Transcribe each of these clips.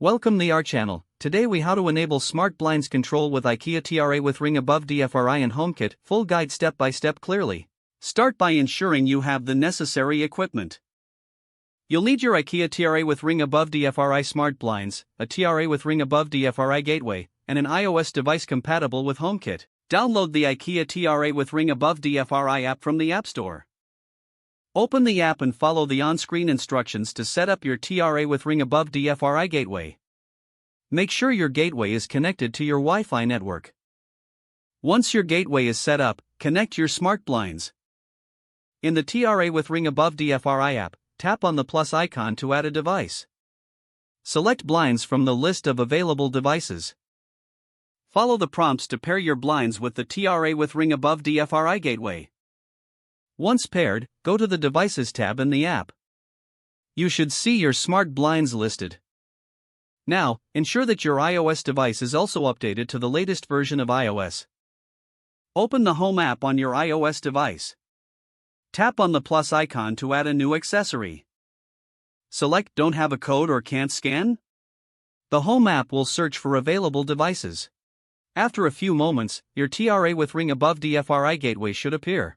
Welcome to our channel. Today we how to enable smart blinds control with IKEA TRA with ring above DFRI and HomeKit. Full guide step by step clearly. Start by ensuring you have the necessary equipment. You'll need your IKEA TRA with ring above DFRI smart blinds, a TRA with ring above DFRI gateway, and an iOS device compatible with HomeKit. Download the IKEA TRA with ring above DFRI app from the App Store. Open the app and follow the on-screen instructions to set up your TRA with ring above DFRI gateway. Make sure your gateway is connected to your Wi-Fi network. Once your gateway is set up, connect your smart blinds. In the TRA with ring above DFRI app, tap on the plus icon to add a device. Select blinds from the list of available devices. Follow the prompts to pair your blinds with the TRA with ring above DFRI gateway. Once paired, go to the Devices tab in the app. You should see your smart blinds listed. Now, ensure that your iOS device is also updated to the latest version of iOS. Open the Home app on your iOS device. Tap on the plus icon to add a new accessory. Select Don't have a code or can't scan? The Home app will search for available devices. After a few moments, your TRA with ring above DFRI gateway should appear.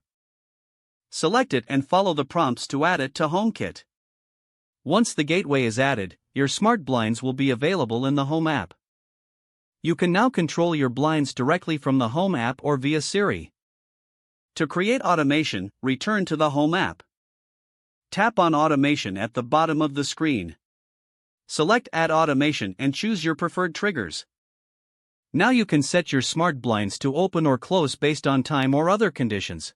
Select it and follow the prompts to add it to HomeKit. Once the gateway is added, your smart blinds will be available in the Home app. You can now control your blinds directly from the Home app or via Siri. To create automation, return to the Home app. Tap on Automation at the bottom of the screen. Select Add Automation and choose your preferred triggers. Now you can set your smart blinds to open or close based on time or other conditions.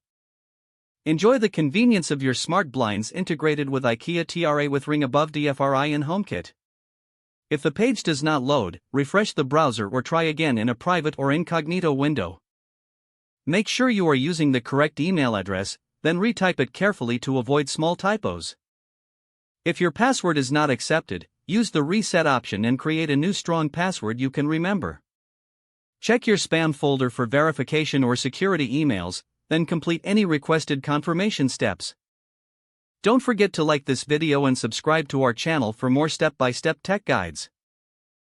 Enjoy the convenience of your smart blinds integrated with IKEA TRA with ring above DFRI and HomeKit. If the page does not load, refresh the browser or try again in a private or incognito window. Make sure you are using the correct email address, then retype it carefully to avoid small typos. If your password is not accepted, use the reset option and create a new strong password you can remember. Check your spam folder for verification or security emails, then complete any requested confirmation steps. Don't forget to like this video and subscribe to our channel for more step-by-step tech guides.